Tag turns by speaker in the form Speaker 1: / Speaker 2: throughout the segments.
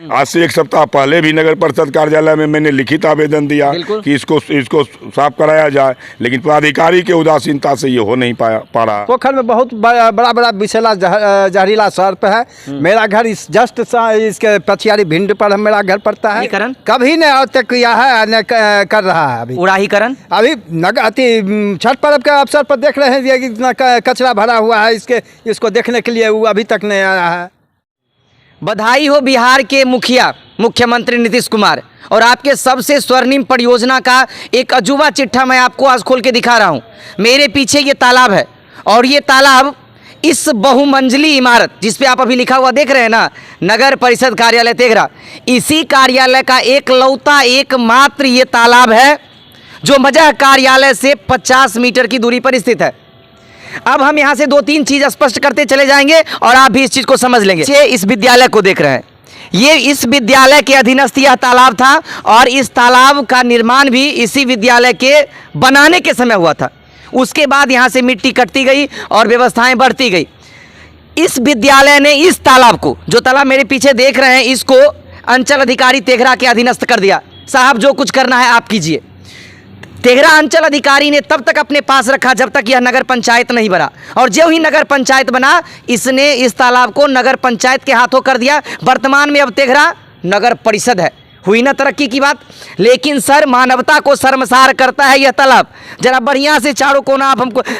Speaker 1: आज से एक सप्ताह पहले भी नगर परिषद कार्यालय में मैंने लिखित आवेदन दिया कि इसको साफ कराया जाए, लेकिन पदाधिकारी के उदासीनता से ये हो नहीं पा रहा।
Speaker 2: पोखर में बहुत बड़ा विषैला जहरीला सर्प है। मेरा घर इस जस्ट इसके पछियारी भिंड पर मेरा घर पड़ता है। कभी ने आज तक किया है न कर रहा है। अभी
Speaker 3: उड़ाहीकरण अभी
Speaker 2: छठ पर्व के अवसर पर देख रहे हैं कि इतना कचरा भरा हुआ है, इसको देखने के लिए वो अभी तक नहीं आया है।
Speaker 3: बधाई हो बिहार के मुख्यमंत्री नीतीश कुमार, और आपके सबसे स्वर्णिम परियोजना का एक अजूबा चिट्ठा मैं आपको आज खोल के दिखा रहा हूं। मेरे पीछे ये तालाब है, और ये तालाब इस बहुमंजिली इमारत जिस पे आप अभी लिखा हुआ देख रहे हैं ना, नगर परिषद कार्यालय तेघरा, इसी कार्यालय का एकमात्र ये तालाब है जो मजह कार्यालय से 50 मीटर की दूरी पर स्थित है। अब हम यहाँ से 2-3 चीज़ स्पष्ट करते चले जाएंगे और आप भी इस चीज़ को समझ लेंगे। ये इस विद्यालय को देख रहे हैं, ये इस विद्यालय के अधीनस्थ यह तालाब था, और इस तालाब का निर्माण भी इसी विद्यालय के बनाने के समय हुआ था। उसके बाद यहाँ से मिट्टी कटती गई और व्यवस्थाएं बढ़ती गई। इस विद्यालय ने इस तालाब को, जो तालाब मेरे पीछे देख रहे हैं, इसको अंचल अधिकारी तेघरा के अधीनस्थ कर दिया। साहब जो कुछ करना है आप कीजिए। तेघरा अंचल अधिकारी ने तब तक अपने पास रखा जब तक यह नगर पंचायत नहीं बना, और जो ही नगर पंचायत बना इसने इस तालाब को नगर पंचायत के हाथों कर दिया। वर्तमान में अब तेघरा नगर परिषद है। हुई ना तरक्की की बात। लेकिन सर, मानवता को शर्मसार करता है यह तालाब। जरा बढ़िया से चारों कोना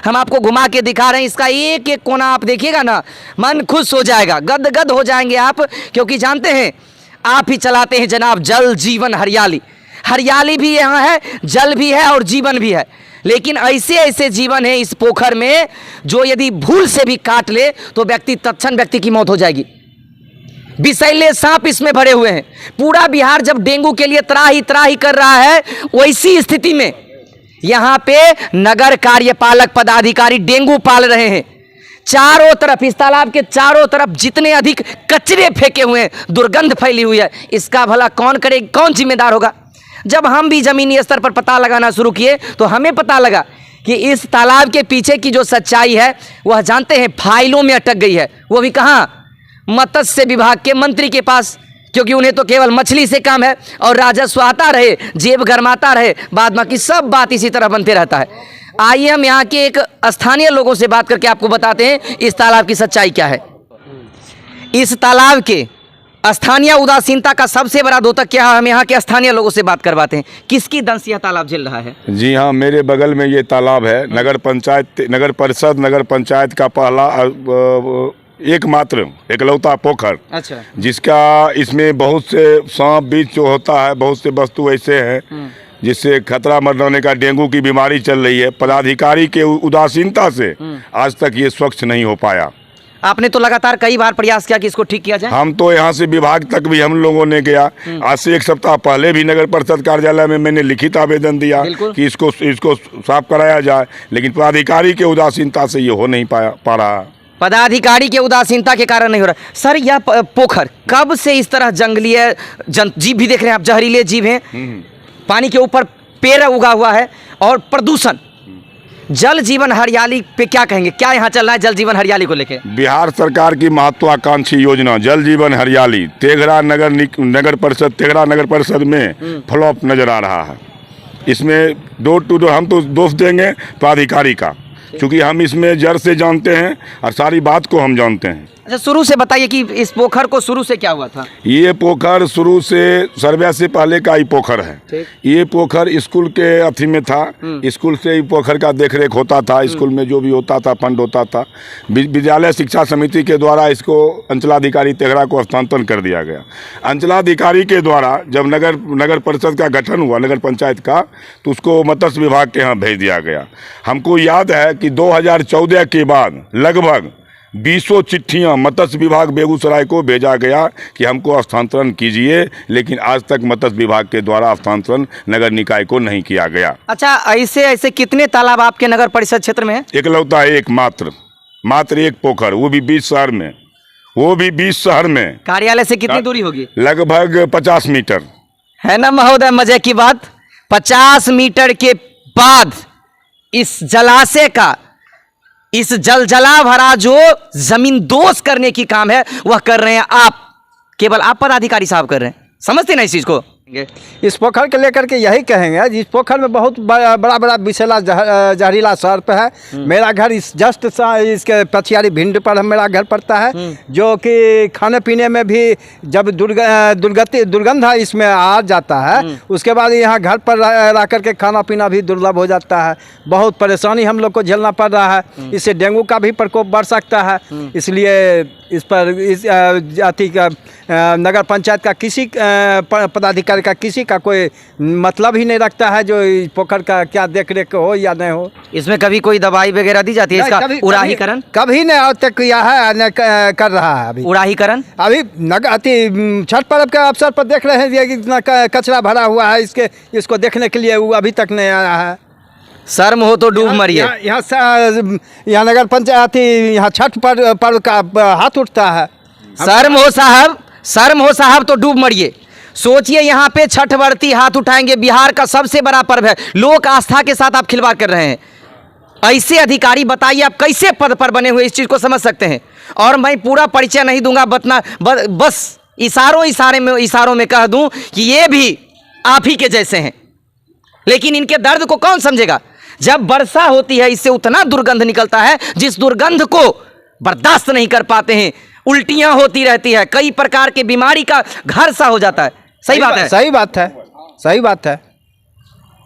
Speaker 3: हम आपको घुमा के दिखा रहे हैं। इसका एक एक कोना आप देखिएगा ना, मन खुश हो जाएगा, गदगद हो जाएंगे आप, क्योंकि जानते हैं आप ही चलाते हैं जनाब जल जीवन हरियाली। हरियाली भी यहाँ है, जल भी है और जीवन भी है। लेकिन ऐसे ऐसे जीवन है इस पोखर में जो यदि भूल से भी काट ले तो तत्क्षण व्यक्ति की मौत हो जाएगी। विषैले सांप इसमें भरे हुए हैं। पूरा बिहार जब डेंगू के लिए त्राही कर रहा है, वैसी स्थिति में यहाँ पे नगर कार्यपालक पदाधिकारी डेंगू पाल रहे हैं। चारों तरफ, इस तालाब के चारों तरफ जितने अधिक कचरे फेंके हुए हैं, दुर्गंध फैली हुई है, इसका भला कौन करे, कौन जिम्मेदार होगा। जब हम भी जमीनी स्तर पर पता लगाना शुरू किए तो हमें पता लगा कि इस तालाब के पीछे की जो सच्चाई है वह जानते हैं फाइलों में अटक गई है। वो भी कहाँ? मत्स्य विभाग के मंत्री के पास, क्योंकि उन्हें तो केवल मछली से काम है, और राजस्व आता रहे, जेब गरमाता रहे, बाद बाकी सब बात इसी तरह बनते रहता है। आइए हम यहाँ के एक स्थानीय लोगों से बात करके आपको बताते हैं इस तालाब की सच्चाई क्या है। इस तालाब के स्थानीय उदासीनता का सबसे बड़ा द्योतक क्या है, हम यहाँ के स्थानीय लोगों से बात करवाते हैं। किसकी दंश यह तालाब झेल रहा है? जी
Speaker 1: हाँ, मेरे बगल में ये तालाब है। नगर पंचायत का पहला एकमात्र इकलौता पोखर।
Speaker 3: अच्छा।
Speaker 1: जिसका इसमें बहुत से सांप बीज जो होता है, बहुत से वस्तु ऐसे हैं जिससे खतरा मरने का, डेंगू की बीमारी चल रही है। पदाधिकारी के उदासीनता से आज तक ये स्वच्छ नहीं हो पाया।
Speaker 3: आपने तो लगातार कई बार प्रयास किया कि इसको ठीक किया जाए।
Speaker 1: हम तो यहाँ से विभाग तक भी हम लोगों ने गया। आज से एक सप्ताह पहले भी नगर परिषद कार्यालय में मैंने लिखित आवेदन दिया कि इसको साफ कराया जाए, लेकिन पदाधिकारी के उदासीनता से ये हो नहीं पा रहा।
Speaker 3: पदाधिकारी के उदासीनता के कारण नहीं हो रहा। सर, यह पोखर कब से इस तरह जंगली है? जीव भी देख रहे हैं आप, जहरीले जीव हैं, पानी के ऊपर पेड़ उगा हुआ है, और प्रदूषण। जल जीवन हरियाली पे क्या कहेंगे? क्या यहाँ चल रहा है जल जीवन हरियाली को लेके? बिहार
Speaker 1: सरकार की महत्वाकांक्षी योजना जल जीवन हरियाली तेघरा नगर परिषद, तेघरा नगर परिषद में फ्लॉप नजर आ रहा है। इसमें डोर टू डोर हम तो दोष देंगे पदाधिकारी का, क्योंकि हम इसमें जड़ से जानते हैं और सारी बात को हम जानते हैं।
Speaker 3: अच्छा, शुरू से बताइए कि इस पोखर को शुरू से क्या हुआ था?
Speaker 1: ये पोखर शुरू से सर्वे से पहले का ही पोखर है। ये पोखर स्कूल के अथी में था। स्कूल से ही पोखर का देखरेख होता था। स्कूल में जो भी होता था, फंड होता था। विद्यालय शिक्षा समिति के द्वारा इसको अंचलाधिकारी तेघरा को हस्तांतरण कर दिया गया। अंचलाधिकारी के द्वारा जब नगर परिषद का गठन हुआ, नगर पंचायत का, तो उसको मत्स्य विभाग के यहाँ भेज दिया गया। हमको याद है कि 2014 के बाद लगभग 20 चिट्ठियाँ मत्स्य विभाग बेगूसराय को भेजा गया कि हमको हस्तांतरण कीजिए, लेकिन आज तक मत्स्य विभाग के द्वारा हस्तांतरण नगर निकाय को नहीं किया गया।
Speaker 3: अच्छा, ऐसे कितने तालाब आपके नगर परिषद क्षेत्र में है?
Speaker 1: इकलौता एक मात्र एक पोखर, वो भी 20 शहर में।
Speaker 3: कार्यालय से कितनी दूरी होगी?
Speaker 1: लगभग 50 मीटर
Speaker 3: है ना महोदय, मजे की बात। 50 मीटर के बाद इस जलाशय का, इस जला भरा जो जमीन दोष करने की काम है वह कर रहे हैं आप। केवल आप पदाधिकारी साहब कर रहे हैं, समझते ना इस चीज़ को।
Speaker 2: इस पोखर को लेकर के यही कहेंगे, इस पोखर में बहुत बड़ा बड़ा विषैला जहरीला सर्प है। मेरा घर इस जस्ट इसके पछियारी भिंड पर मेरा घर पड़ता है, जो कि खाने पीने में भी जब दुर्गंध इसमें आ जाता है, उसके बाद यहाँ घर पर रह कर के खाना पीना भी दुर्लभ हो जाता है। बहुत परेशानी हम लोग को झेलना पड़ रहा है। इससे डेंगू का भी प्रकोप बढ़ सकता है। इसलिए इस पर इस जाति का नगर पंचायत का किसी पदाधिकारी का किसी का कोई मतलब ही नहीं रखता है, जो इस पोखर का क्या देख रेख हो या नहीं हो।
Speaker 3: इसमें कभी कोई दवाई वगैरह दी जाती है इसका? उड़ाहीकरण
Speaker 2: कभी नहीं आज तक किया है, न कर रहा है। अभी
Speaker 3: उड़ाहीकरण
Speaker 2: अभी छठ पर्व के अवसर पर देख रहे हैं कि इतना कचरा भरा हुआ है, इसको देखने के लिए वो अभी तक नहीं आया है।
Speaker 3: शर्म हो तो डूब मरिए।
Speaker 2: यहाँ नगर पंचायत यहाँ छठ पर्व का हाथ उठता है।
Speaker 3: शर्म हो साहब तो डूब मरिए। सोचिए यहाँ पे छठ व्रती हाथ उठाएंगे, बिहार का सबसे बड़ा पर्व है, लोक आस्था के साथ आप खिलवाड़ कर रहे हैं। ऐसे अधिकारी बताइए आप कैसे पद पर बने हुए, इस चीज को समझ सकते हैं। और मैं पूरा परिचय नहीं दूंगा, बस इशारों में कह दूं कि ये भी आप ही के जैसे हैं, लेकिन इनके दर्द को कौन समझेगा। जब वर्षा होती है इससे उतना दुर्गंध निकलता है जिस दुर्गंध को बर्दाश्त नहीं कर पाते हैं, उल्टियां होती रहती है, कई प्रकार के बीमारी का घर सा हो जाता है। सही बात है,
Speaker 2: सही बात है।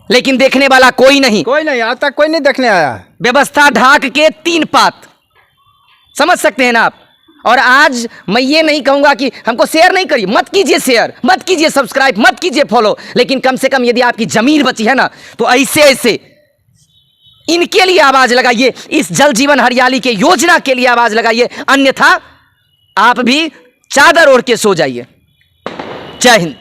Speaker 3: लेकिन देखने वाला कोई नहीं,
Speaker 2: आज तक कोई नहीं देखने आया।
Speaker 3: व्यवस्था ढाक के 3 पात, समझ सकते हैं ना आप। और आज मैं ये नहीं कहूंगा कि हमको शेयर नहीं करिए, मत कीजिए शेयर, मत कीजिए सब्सक्राइब, मत कीजिए फॉलो, लेकिन कम से कम यदि आपकी जमीन बची है ना, तो ऐसे इनके लिए आवाज लगाइए, इस जल जीवन हरियाली के योजना के लिए आवाज लगाइए, अन्यथा आप भी चादर ओढ़ के सो जाइए। जय हिंद।